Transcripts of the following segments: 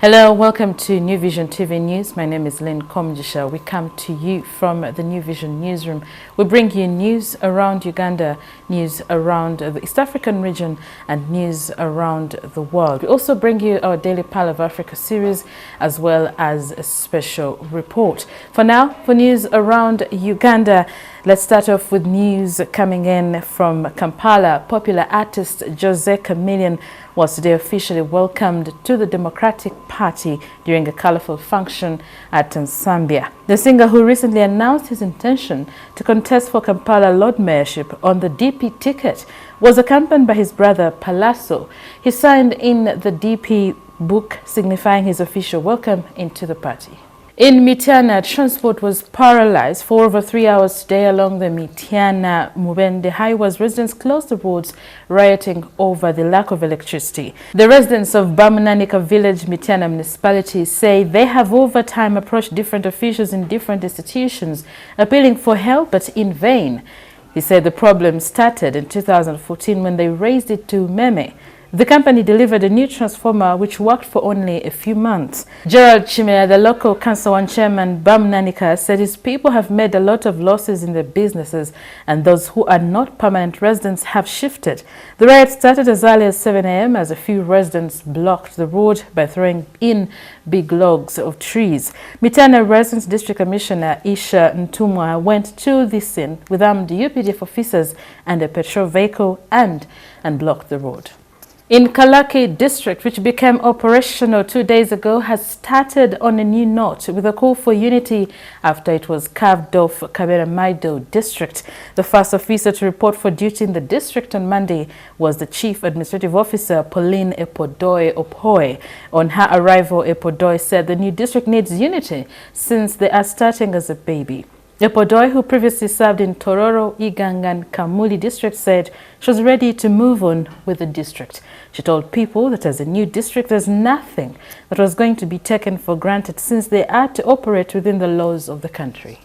Hello, welcome to New Vision TV News. My name is LYNCH. We come to you from the New Vision newsroom. We bring you news around Uganda, news around the East African region, and news around the world. We also bring you our Daily Pal of Africa series, as well as a special report. For now, for news around Uganda, let's start off with news coming in from Kampala. Popular artist Chameleone was today officially welcomed to the Democratic Party during a colorful function at Tanzania. The singer, who recently announced his intention to contest for Kampala Lord Mayorship on the DP ticket, was accompanied by his brother Palazzo. He signed in the DP book signifying his official welcome into the party. In Mityana, transport was paralyzed for over 3 hours today along the Mityana-Mubende highway as residents closed the roads, rioting over the lack of electricity. The residents of Bamunanika village, Mityana municipality, say they have over time approached different officials in different institutions, appealing for help, but in vain. He said the problem started in 2014 when they raised it to Meme. The company delivered a new transformer which worked for only a few months. Gerald Chimera, the local council one chairman, Bamunanika, said his people have made a lot of losses in their businesses, and those who are not permanent residents have shifted. The riot started as early as 7 a.m. as a few residents blocked the road by throwing in big logs of trees. Mityana Residents District Commissioner Isha Ntumwa went to the scene with armed UPDF officers and a patrol vehicle and blocked the road. In Kalaki district, which became operational 2 days ago, has started on a new note with a call for unity after it was carved off Kabera Maido district. The first officer to report for duty in the district on Monday was the Chief Administrative Officer, Pauline Epodoi Opoe. On her arrival, Epodoi said the new district needs unity since they are starting as a baby. Epodoi, who previously served in Tororo, Iganga and Kamuli district, said she was ready to move on with the district. She told people that as a new district, there's nothing that was going to be taken for granted since they are to operate within the laws of the country.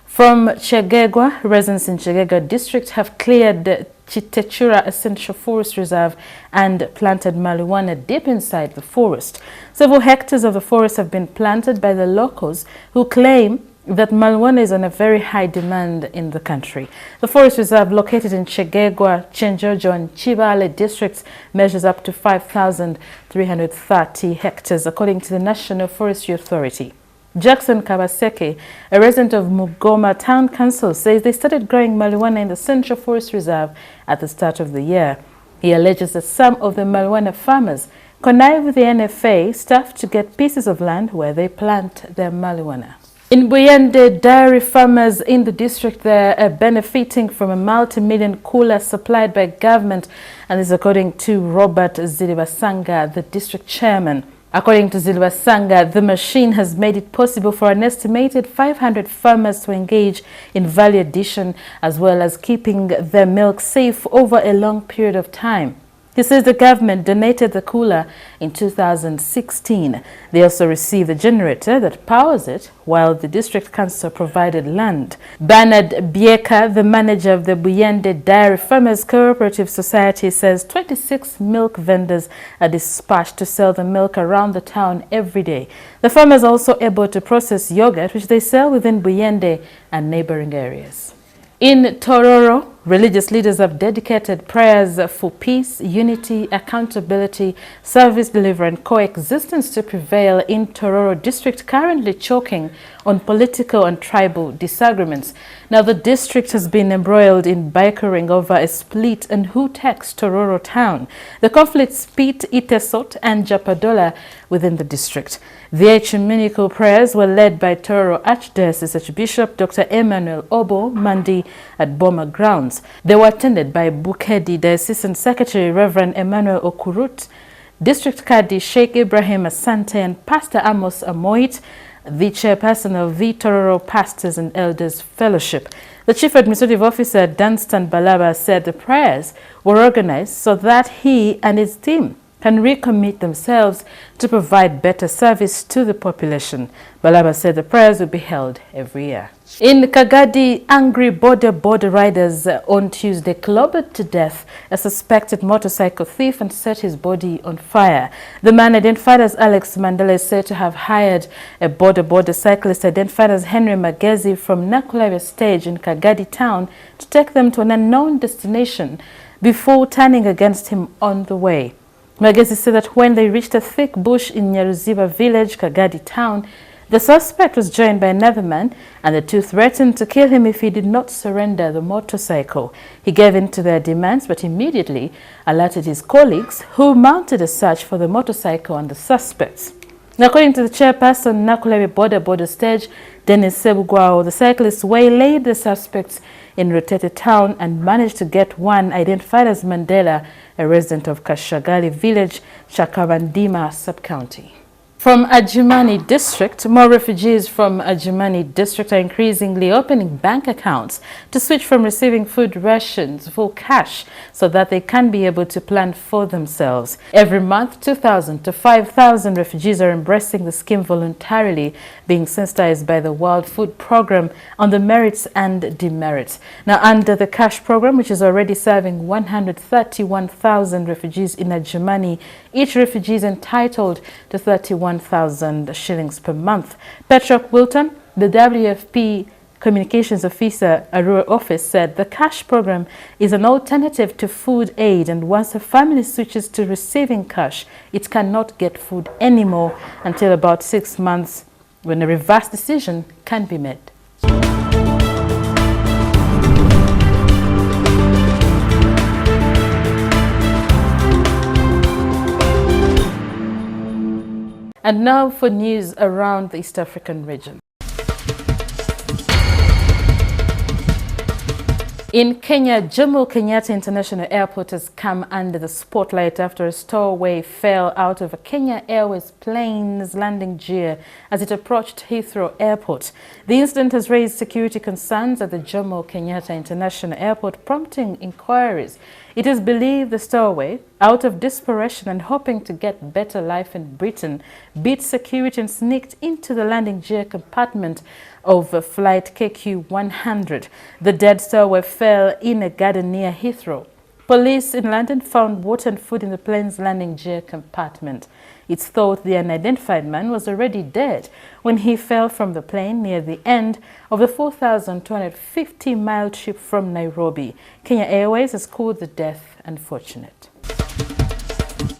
From Chegegwa, residents in Chegegwa district have cleared the Chitechura Essential Forest Reserve and planted marijuana deep inside the forest. Several hectares of the forest have been planted by the locals, who claim that marijuana is on a very high demand in the country. The forest reserve, located in Chegegwa, Chenjojo and Chibale districts, measures up to 5,330 hectares, according to the National Forestry Authority. Jackson Kabaseke, a resident of Mugoma Town Council, says they started growing marijuana in the Central Forest Reserve at the start of the year. He alleges that some of the marijuana farmers connive with the NFA staff to get pieces of land where they plant their marijuana. In Buyende, dairy farmers in the district there are benefiting from a multi-million cooler supplied by government, and this is according to Robert Zilibasanga, the district chairman. According to Zilibasanga, the machine has made it possible for an estimated 500 farmers to engage in value addition, as well as keeping their milk safe over a long period of time. He says the government donated the cooler in 2016. They also received a generator that powers it, while the district council provided land. Bernard Bieka, the manager of the Buyende Dairy Farmers Cooperative Society, says 26 milk vendors are dispatched to sell the milk around the town every day. The farmers are also able to process yogurt, which they sell within Buyende and neighboring areas. In Tororo, religious leaders have dedicated prayers for peace, unity, accountability, service delivery and coexistence to prevail in Tororo district, currently choking on political and tribal disagreements. Now, the district has been embroiled in bickering over a split and who takes Tororo town. The conflicts pit Itesot and Japadola within the district. The ecumenical prayers were led by Tororo Archdiocese Archbishop Dr. Emmanuel Obo Mandi at Boma grounds. They were attended by Bukedi Diocesan Secretary Reverend Emmanuel Okurut, District Kadi Sheikh Ibrahim Asante and Pastor Amos Amoit, the chairperson of the Tororo Pastors and Elders Fellowship. The Chief Administrative Officer Dunstan Balaba said the prayers were organized so that he and his team can recommit themselves to provide better service to the population. Balaba said the prayers will be held every year. In Kagadi, angry border riders on Tuesday clobbered to death a suspected motorcycle thief and set his body on fire. The man, identified as Alex Mandela, is said to have hired a border cyclist identified as Henry Magezi from Nakulabye stage in Kagadi town to take them to an unknown destination before turning against him on the way. Magezi said that when they reached a thick bush in Nyaruziba village, Kagadi town, the suspect was joined by another man, and the two threatened to kill him if he did not surrender the motorcycle. He gave in to their demands, but immediately alerted his colleagues, who mounted a search for the motorcycle and the suspects. According to the chairperson, Nakulabye border stage, Dennis Sebugwao, the cyclists waylaid the suspects in Rutete town and managed to get one identified as Mandela, a resident of Kashagali village, Chakabandima sub-county. From Adjumani district, more refugees from Adjumani district are increasingly opening bank accounts to switch from receiving food rations for cash so that they can be able to plan for themselves. Every month, 2,000 to 5,000 refugees are embracing the scheme voluntarily, being sensitized by the World Food Programme on the merits and demerits. Now, under the cash program, which is already serving 131,000 refugees in Adjumani, each refugee is entitled to 31,000 shillings per month. Petrock Wilton, the WFP communications officer at Rural Office, said the cash program is an alternative to food aid, and once a family switches to receiving cash, it cannot get food anymore until about 6 months, when a reverse decision can be made. And now for news around the East African region. In Kenya, Jomo Kenyatta International Airport has come under the spotlight after a stowaway fell out of a Kenya Airways plane's landing gear as it approached Heathrow Airport. The incident has raised security concerns at the Jomo Kenyatta International Airport, prompting inquiries. It is believed the stowaway, out of desperation and hoping to get better life in Britain, beat security and sneaked into the landing gear compartment of flight KQ-100. The dead stowaway fell in a garden near Heathrow. Police in London found water and food in the plane's landing gear compartment. It's thought the unidentified man was already dead when he fell from the plane near the end of the 4,250-mile trip from Nairobi. Kenya Airways has called the death unfortunate.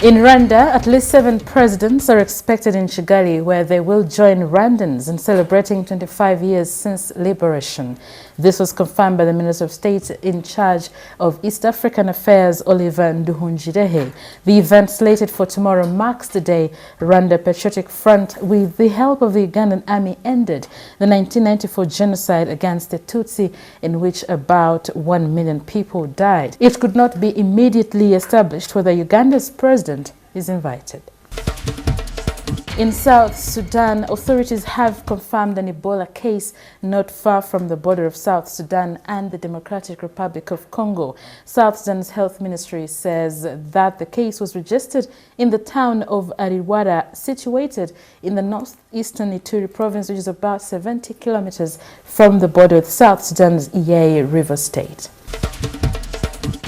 In Rwanda, at least 7 presidents are expected in Kigali, where they will join Rwandans in celebrating 25 years since liberation. This was confirmed by the Minister of State in charge of East African Affairs, Oliver Nduhungirehe. The event, slated for tomorrow, marks the day Rwanda Patriotic Front, with the help of the Ugandan army, ended the 1994 genocide against the Tutsi, in which about 1 million people died. It could not be immediately established whether Uganda's president is invited. In South Sudan, authorities have confirmed an Ebola case not far from the border of South Sudan and the Democratic Republic of Congo. South Sudan's health ministry says that the case was registered in the town of Ariwara, situated in the northeastern Ituri province, which is about 70 kilometers from the border with South Sudan's Yei River State.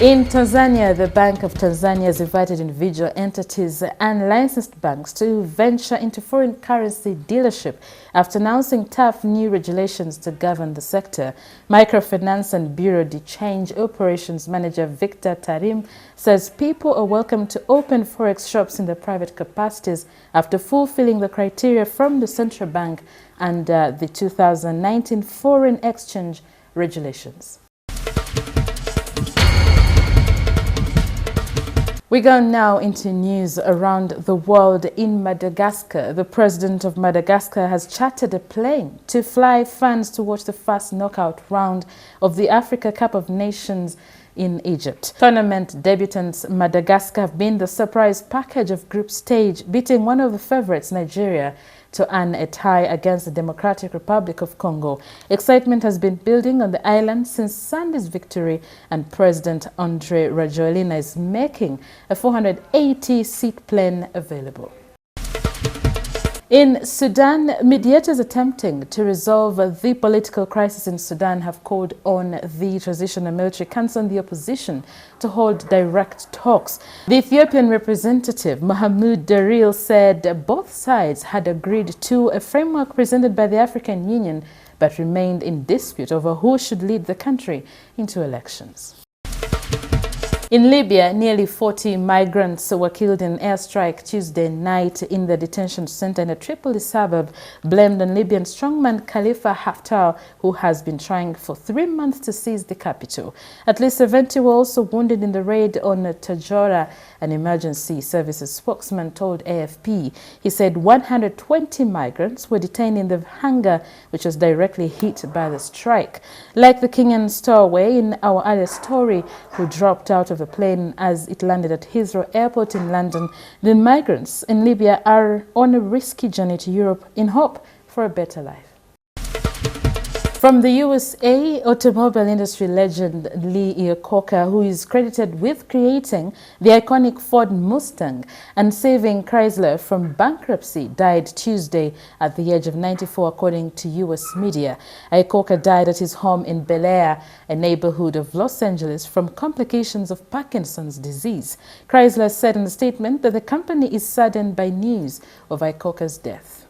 In Tanzania, the Bank of Tanzania has invited individual entities and licensed banks to venture into foreign currency dealership after announcing tough new regulations to govern the sector. Microfinance and Bureau de Change Operations Manager Victor Tarim says people are welcome to open forex shops in their private capacities after fulfilling the criteria from the central bank and the 2019 foreign exchange regulations. We go now into news around the world. In Madagascar, the president of Madagascar has chartered a plane to fly fans to watch the first knockout round of the Africa Cup of Nations in Egypt. Tournament debutants Madagascar have been the surprise package of group stage, beating one of the favorites, Nigeria, to earn a tie against the Democratic Republic of Congo. Excitement has been building on the island since Sunday's victory, and President Andre Rajoelina is making a 480-seat plane available. In Sudan, mediators attempting to resolve the political crisis in Sudan have called on the Transitional Military Council and the opposition to hold direct talks. The Ethiopian representative, Mohamed Daril, said both sides had agreed to a framework presented by the African Union, but remained in dispute over who should lead the country into elections. In Libya, nearly 40 migrants were killed in an airstrike Tuesday night in the detention center in a Tripoli suburb, blamed on Libyan strongman Khalifa Haftar, who has been trying for 3 months to seize the capital. At least 70 were also wounded in the raid on Tajora, an emergency services spokesman told AFP. He said 120 migrants were detained in the hangar, which was directly hit by the strike. Like the Kenyan stowaway in our earlier story, who dropped out of a plane as it landed at Heathrow Airport in London, the migrants in Libya are on a risky journey to Europe in hope for a better life. From the USA, automobile industry legend Lee Iacocca, who is credited with creating the iconic Ford Mustang and saving Chrysler from bankruptcy, died Tuesday at the age of 94, according to U.S. media. Iacocca died at his home in Bel Air, a neighborhood of Los Angeles, from complications of Parkinson's disease. Chrysler said in a statement that the company is saddened by news of Iacocca's death.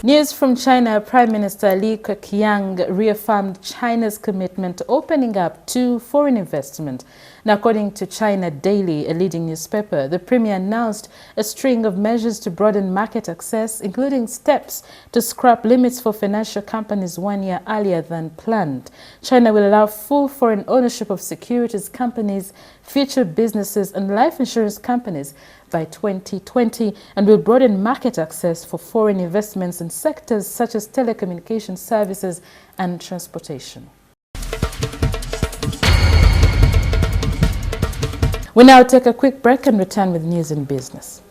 News from China. Prime Minister Li Keqiang reaffirmed China's commitment to opening up to foreign investment. Now, according to China Daily, a leading newspaper, the premier announced a string of measures to broaden market access, including steps to scrap limits for financial companies 1 year earlier than planned. China will allow full foreign ownership of securities companies, future businesses and life insurance companies by 2020, and will broaden market access for foreign investments in sectors such as telecommunication services and transportation. We now take a quick break and return with news in business.